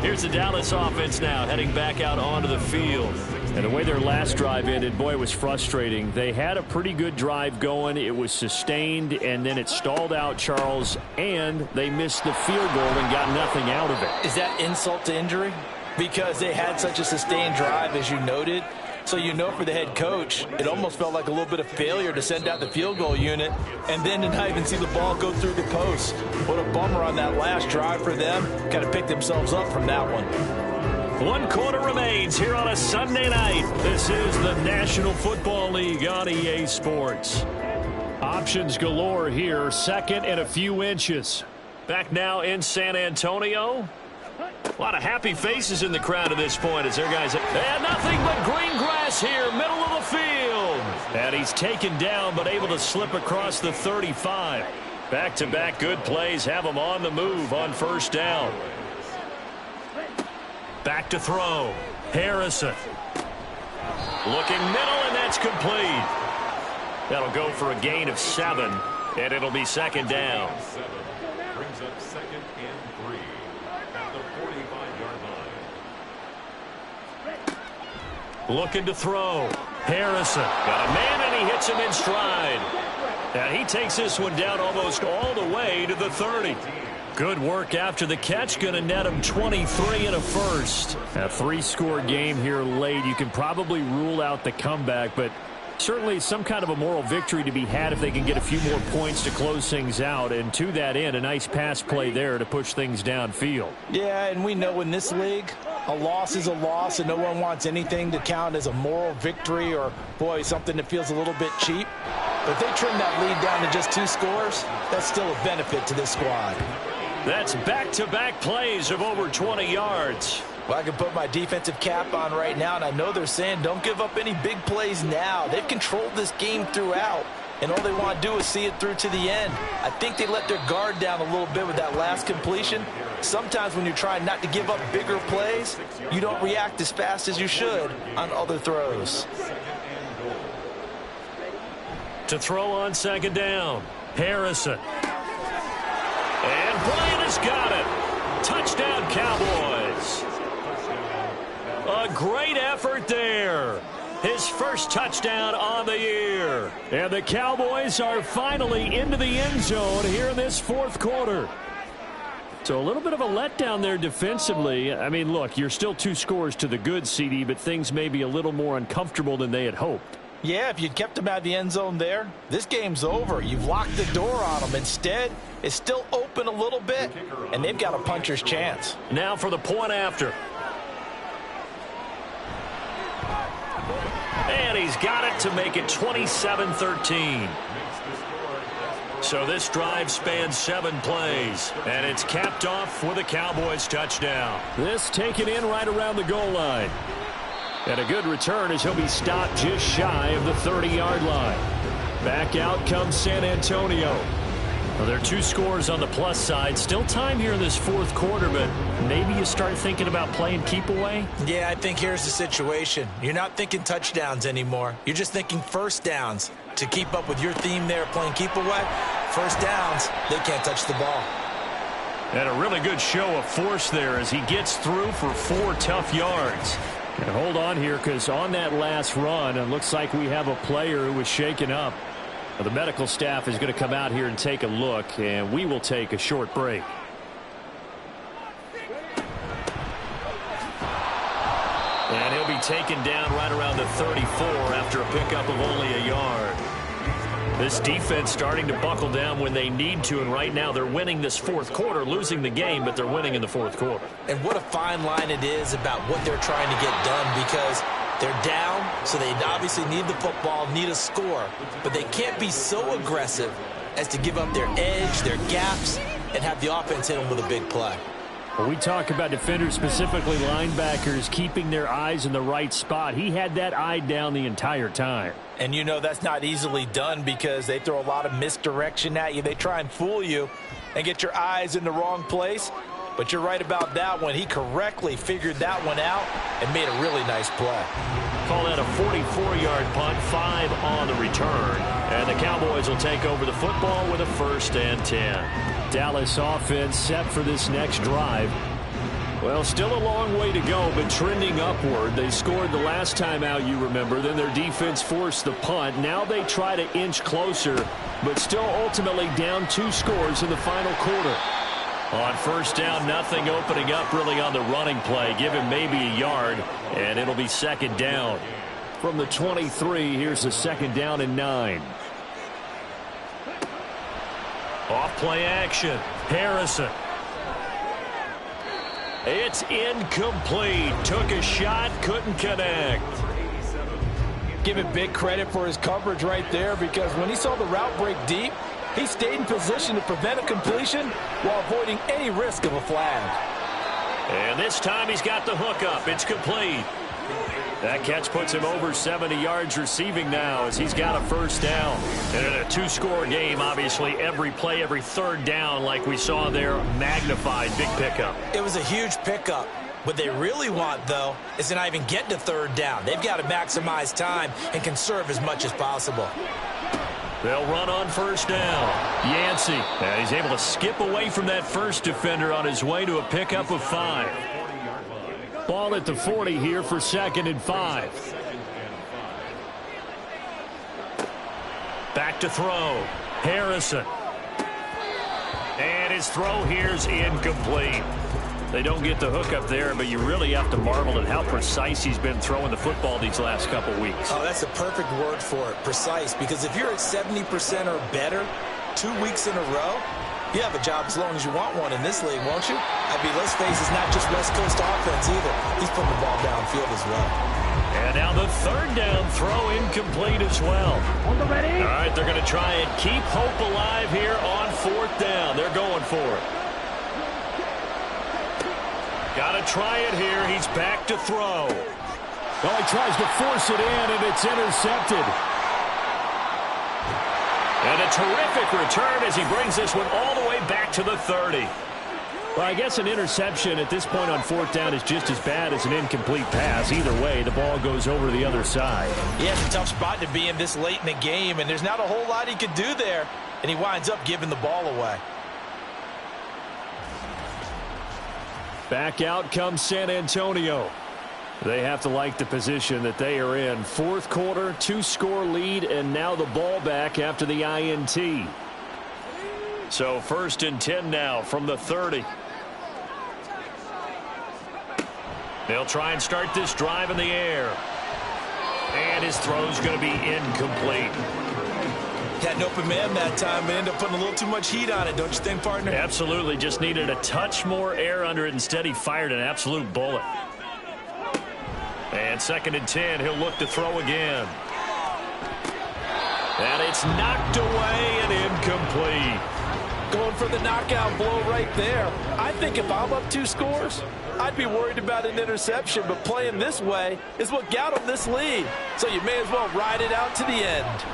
Here's the Dallas offense now heading back out onto the field. And the way their last drive ended, boy, it was frustrating. They had a pretty good drive going. It was sustained, and then it stalled out, Charles, and they missed the field goal and got nothing out of it. Is that insult to injury? Because they had such a sustained drive, as you noted. So you know for the head coach, it almost felt like a little bit of failure to send out the field goal unit and then to not even see the ball go through the post. What a bummer on that last drive for them. Got to pick themselves up from that one. 1 quarter remains here on a Sunday night. This is the National Football League on EA Sports. Options galore here. 2nd and a few inches. Back now in San Antonio. A lot of happy faces in the crowd at this point as their guys. And nothing but green grass here, middle of the field. And he's taken down but able to slip across the 35. Back-to-back good plays have him on the move on 1st down. Back to throw. Harrison. Looking middle, and that's complete. That'll go for a gain of 7, and it'll be 2nd down. Brings up 2nd and 3 at the 45-yard line. Looking to throw. Harrison. Got a man, and he hits him in stride. And he takes this one down almost all the way to the 30. Good work after the catch. Going to net him 23 and a first. A 3-score game here late. You can probably rule out the comeback, but certainly some kind of a moral victory to be had if they can get a few more points to close things out. And to that end, a nice pass play there to push things downfield. Yeah, and we know in this league, a loss is a loss, and no one wants anything to count as a moral victory or, boy, something that feels a little bit cheap. But if they trim that lead down to just 2 scores, that's still a benefit to this squad. That's back-to-back plays of over 20 yards. Well, I can put my defensive cap on right now, and I know they're saying don't give up any big plays now. They've controlled this game throughout, and all they want to do is see it through to the end. I think they let their guard down a little bit with that last completion. Sometimes when you're trying not to give up bigger plays, you don't react as fast as you should on other throws. To throw on 2nd down, Harrison. And Bryant has got it. Touchdown, Cowboys. A great effort there. His first touchdown on the year. And the Cowboys are finally into the end zone here in this 4th quarter. So a little bit of a letdown there defensively. I mean, look, you're still 2 scores to the good, CD, but things may be a little more uncomfortable than they had hoped. Yeah, if you'd kept them out of the end zone there, this game's over. You've locked the door on them. Instead, it's still open a little bit, and they've got a puncher's chance. Now for the point after. And he's got it to make it 27-13. So this drive spans 7 plays, and it's capped off with a Cowboys touchdown. This taken in right around the goal line. And a good return as he'll be stopped just shy of the 30-yard line. Back out comes San Antonio. Well, there are 2 scores on the plus side. Still time here in this fourth quarter, but maybe you start thinking about playing keep away? Yeah, I think here's the situation. You're not thinking touchdowns anymore. You're just thinking first downs. To keep up with your theme there, playing keep away, first downs, they can't touch the ball. And a really good show of force there as he gets through for 4 tough yards. And hold on here, because on that last run, it looks like we have a player who was shaken up. Well, the medical staff is going to come out here and take a look, and we will take a short break. And he'll be taken down right around the 34 after a pickup of only a yard. This defense starting to buckle down when they need to, and right now they're winning this fourth quarter, losing the game, but they're winning in the fourth quarter. And what a fine line it is about what they're trying to get done, because they're down, so they obviously need the football, need a score, but they can't be so aggressive as to give up their edge, their gaps, and have the offense hit them with a big play. When we talk about defenders, specifically linebackers, keeping their eyes in the right spot, he had that eye down the entire time. And you know that's not easily done because they throw a lot of misdirection at you. They try and fool you and get your eyes in the wrong place. But you're right about that one. He correctly figured that one out and made a really nice play. Call that a 44-yard punt, 5 on the return. And the Cowboys will take over the football with a 1st and 10. Dallas offense set for this next drive. Well, still a long way to go, but trending upward. They scored the last time out, you remember. Then their defense forced the punt. Now they try to inch closer, but still ultimately down 2 scores in the final quarter. On 1st down, nothing opening up really on the running play. Give him maybe a yard, and it'll be 2nd down. From the 23, here's a 2nd down and 9. Off play action. Harrison. It's incomplete. Took a shot, couldn't connect. Give him big credit for his coverage right there, because when he saw the route break deep, he stayed in position to prevent a completion while avoiding any risk of a flag. And this time he's got the hook up. It's complete. That catch puts him over 70 yards receiving now as he's got a 1st down. And in a 2-score game, obviously, every play, every 3rd down, like we saw there, magnified. Big pickup. It was a huge pickup. What they really want, though, is to not even get to 3rd down. They've got to maximize time and conserve as much as possible. They'll run on 1st down. Yancey, and he's able to skip away from that first defender on his way to a pickup of 5. Ball at the 40 here for 2nd and 5. Back to throw. Harrison. And his throw here's incomplete. They don't get the hook up there, but you really have to marvel at how precise he's been throwing the football these last couple weeks. Oh, that's a perfect word for it, precise, because if you're at 70% or better 2 weeks in a row, you have a job as long as you want one in this league, won't you? I mean, let's face it, it's not just West Coast offense either. He's putting the ball downfield as well. And now the 3rd down throw incomplete as well. On the ready. All right, they're going to try and keep hope alive here on 4th down. They're going for it. Got to try it here. He's back to throw. Well, he tries to force it in, and it's intercepted. And a terrific return as he brings this one all the way back to the 30. Well, I guess an interception at this point on 4th down is just as bad as an incomplete pass. Either way, the ball goes over the other side. He has a tough spot to be in this late in the game, and there's not a whole lot he could do there, and he winds up giving the ball away. Back out comes San Antonio. They have to like the position that they are in. 4th quarter, 2-score lead, and now the ball back after the INT. So 1st and 10 now from the 30. They'll try and start this drive in the air. And his throw's going to be incomplete. Had an open man that time, but ended up putting a little too much heat on it, don't you think, partner? Absolutely. Just needed a touch more air under it. Instead, he fired an absolute bullet. And 2nd and 10, he'll look to throw again. And it's knocked away and incomplete. Going for the knockout blow right there. I think if I'm up 2 scores, I'd be worried about an interception, but playing this way is what got him this lead. So you may as well ride it out to the end.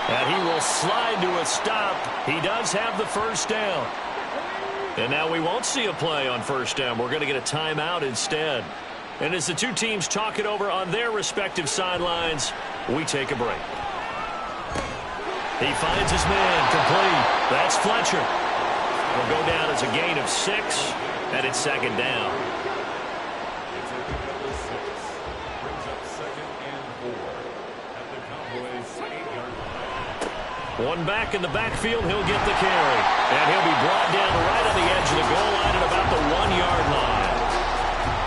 And he will slide to a stop. He does have the first down. And now we won't see a play on first down. We're going to get a timeout instead. And as the two teams talk it over on their respective sidelines, we take a break. He finds his man, complete. That's Fletcher. Will go down as a gain of 6, and it's second down. It's a pickup of 6. Brings up second and 4 at the Cowboys' 8-yard line. One back in the backfield, he'll get the carry. And he'll be brought down right on the edge of the goal line at about the 1-yard line.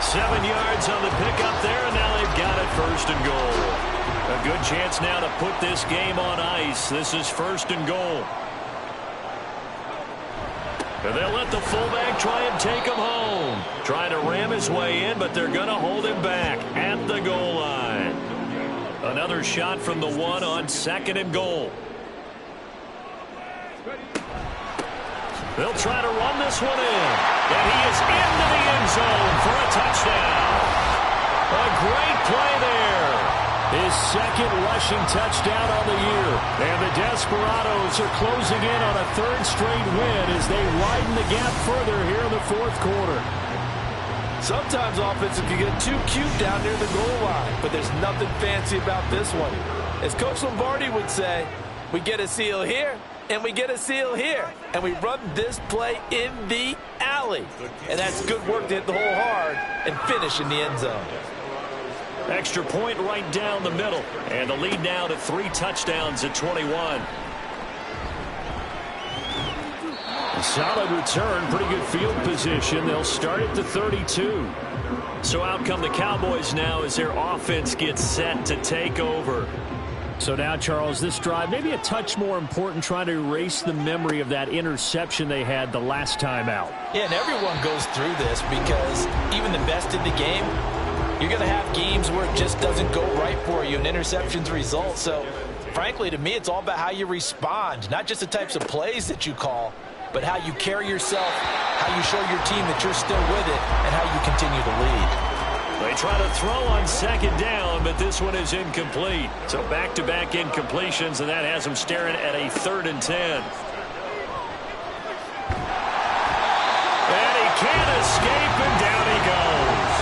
7 yards on the pickup there, and now they've got it first and goal. A good chance now to put this game on ice. This is first and goal. And they'll let the fullback try and take him home. Trying to ram his way in, but they're going to hold him back at the goal line. Another shot from the 1 on second and goal. They'll try to run this one in. And he is into the end zone for a touchdown. A great play there. His second rushing touchdown on the year. And the Desperados are closing in on a 3rd straight win as they widen the gap further here in the 4th quarter. Sometimes offenses can get too cute down near the goal line, but there's nothing fancy about this one. As Coach Lombardi would say, we get a seal here, and we get a seal here, and we run this play in the alley. And that's good work to hit the hole hard and finish in the end zone. Extra point right down the middle. And the lead now to 3 touchdowns at 21. A solid return, pretty good field position. They'll start at the 32. So out come the Cowboys now as their offense gets set to take over. So now, Charles, this drive maybe a touch more important, trying to erase the memory of that interception they had the last time out. Yeah, and everyone goes through this because even the best in the game, you're going to have games where it just doesn't go right for you, and interceptions result. So, frankly, to me, it's all about how you respond, not just the types of plays that you call, but how you carry yourself, how you show your team that you're still with it, and how you continue to lead. They try to throw on second down, but this one is incomplete. So back-to-back incompletions, and that has them staring at a 3rd and 10. And he can't escape, and down he goes.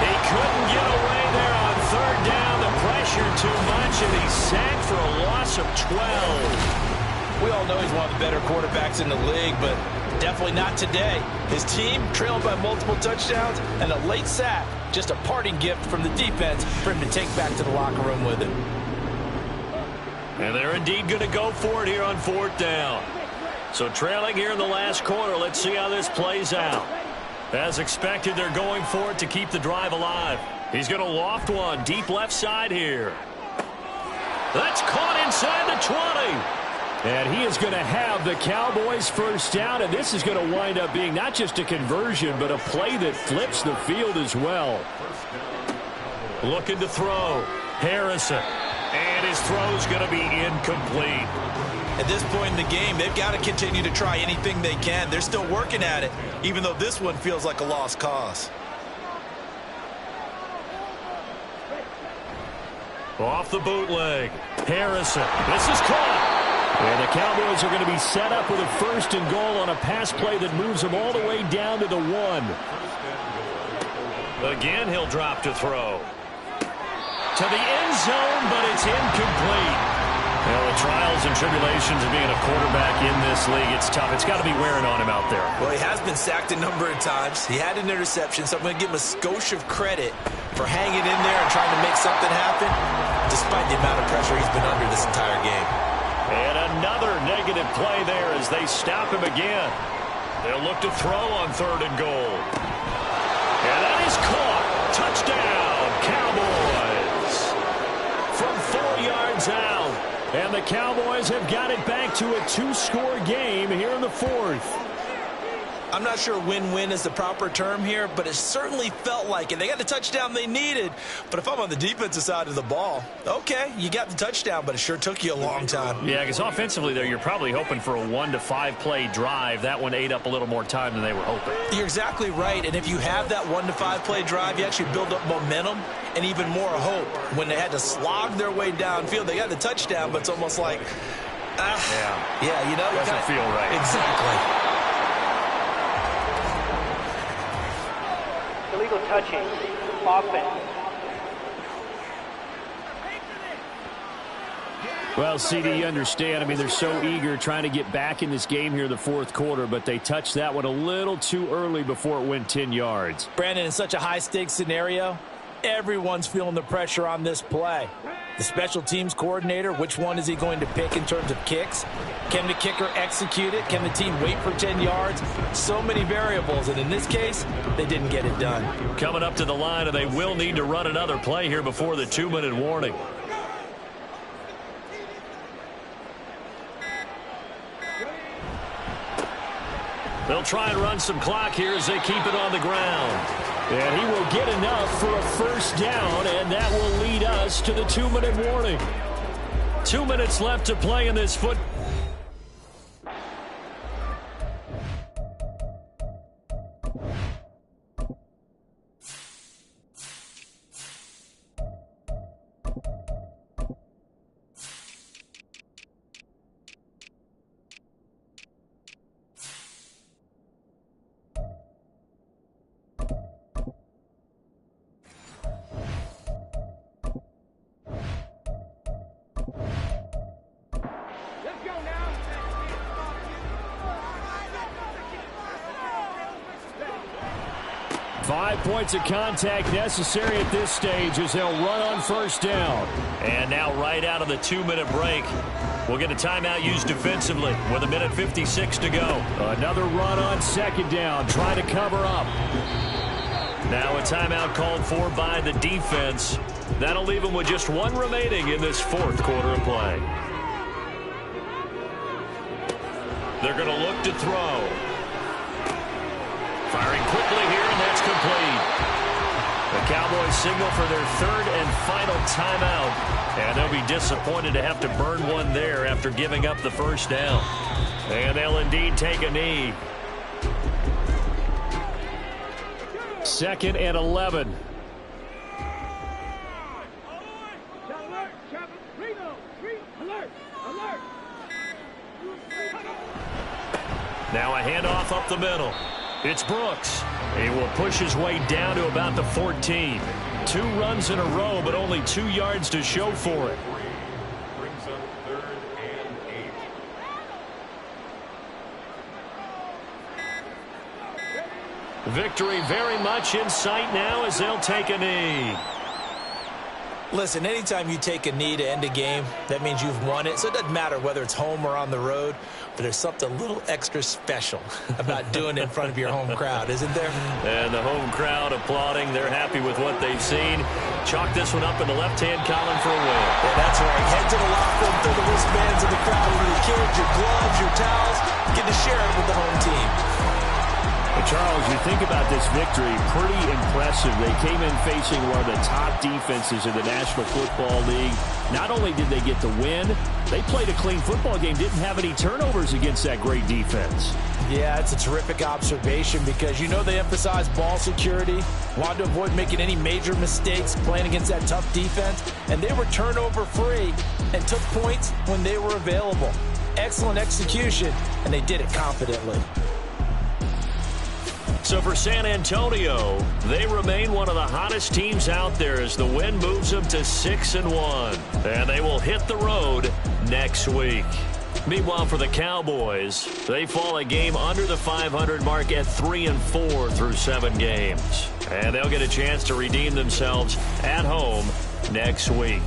He couldn't get away there on 3rd down. The pressure too much, and he's sacked for a loss of 12. We all know he's one of the better quarterbacks in the league, but definitely not today. His team trailing by multiple touchdowns, and a late sack, just a parting gift from the defense for him to take back to the locker room with him. And they're indeed going to go for it here on 4th down. So trailing here in the last quarter, let's see how this plays out. As expected, they're going for it to keep the drive alive. He's going to loft one deep left side here. That's caught inside the 20. And he is going to have the Cowboys first down, and this is going to wind up being not just a conversion, but a play that flips the field as well. Looking to throw. Harrison. And his throw's going to be incomplete. At this point in the game, they've got to continue to try anything they can. They're still working at it, even though this one feels like a lost cause. Off the bootleg. Harrison. This is caught. And the Cowboys are going to be set up with a 1st and goal on a pass play that moves them all the way down to the 1. Again, he'll drop to throw. To the end zone, but it's incomplete. Well, the trials and tribulations of being a quarterback in this league, it's tough. It's got to be wearing on him out there. Well, he has been sacked a number of times. He had an interception, so I'm going to give him a skosh of credit for hanging in there and trying to make something happen, despite the amount of pressure he's been under this entire game. And another negative play there as they stop him again. They'll look to throw on 3rd and goal. And that is caught. Touchdown, Cowboys. From 4 yards out. And the Cowboys have got it back to a 2-score game here in the 4th. I'm not sure win-win is the proper term here, but it certainly felt like it. They got the touchdown they needed, but if I'm on the defensive side of the ball, okay, you got the touchdown, but it sure took you a long time. Yeah, because offensively there, you're probably hoping for a 1 to 5 play drive. That one ate up a little more time than they were hoping. You're exactly right, and if you have that 1 to 5 play drive, you actually build up momentum and even more hope. When they had to slog their way downfield, they got the touchdown, but it's almost like, yeah, you know, doesn't feel right. Exactly. Illegal touching. Offense. Well, CD, you understand. I mean, they're so eager trying to get back in this game here in the fourth quarter, but they touched that one a little too early before it went 10 yards. Brandon, in such a high-stakes scenario, everyone's feeling the pressure on this play. The special teams coordinator, which one is he going to pick in terms of kicks? Can the kicker execute it? Can the team wait for 10 yards? So many variables, and in this case, they didn't get it done. Coming up to the line, and they will need to run another play here before the 2-minute warning. They'll try and run some clock here as they keep it on the ground. And he will get enough for a first down, and that will lead us to the 2-minute warning. 2 minutes left to play in this foot. Let's go now. 5 points of contact necessary at this stage as they'll run on first down. And now right out of the 2-minute break, we'll get a timeout used defensively with 1:56 to go. Another run on second down, trying to cover up. Now a timeout called for by the defense. That'll leave them with just one remaining in this fourth quarter of play. They're going to look to throw. Firing quickly here, and that's complete. The Cowboys signal for their third and final timeout, and they'll be disappointed to have to burn one there after giving up the first down. And they'll indeed take a knee. 2nd and 11. Now a handoff up the middle. It's Brooks. He will push his way down to about the 14. 2 runs in a row, but only 2 yards to show for it. Brings up 3rd and 8. Victory very much in sight now as they'll take a knee. Listen, anytime you take a knee to end a game, that means you've won it. So it doesn't matter whether it's home or on the road, but there's something a little extra special about doing it in front of your home crowd, isn't there? And the home crowd applauding. They're happy with what they've seen. Chalk this one up in the left-hand column for a win. Yeah, that's right. Head to the locker room, throw the wristbands in the crowd with your kids, your gloves, your towels. Get to share it with the home team. But Charles, you think about this victory, pretty impressive. They came in facing one of the top defenses in the National Football League. Not only did they get the win, they played a clean football game, didn't have any turnovers against that great defense. Yeah, it's a terrific observation because you know they emphasize ball security, wanted to avoid making any major mistakes playing against that tough defense, and they were turnover-free and took points when they were available. Excellent execution, and they did it confidently. So for San Antonio, they remain one of the hottest teams out there as the win moves them to 6-1. And they will hit the road next week. Meanwhile, for the Cowboys, they fall a game under the 500 mark at 3-4 through 7 games. And they'll get a chance to redeem themselves at home next week.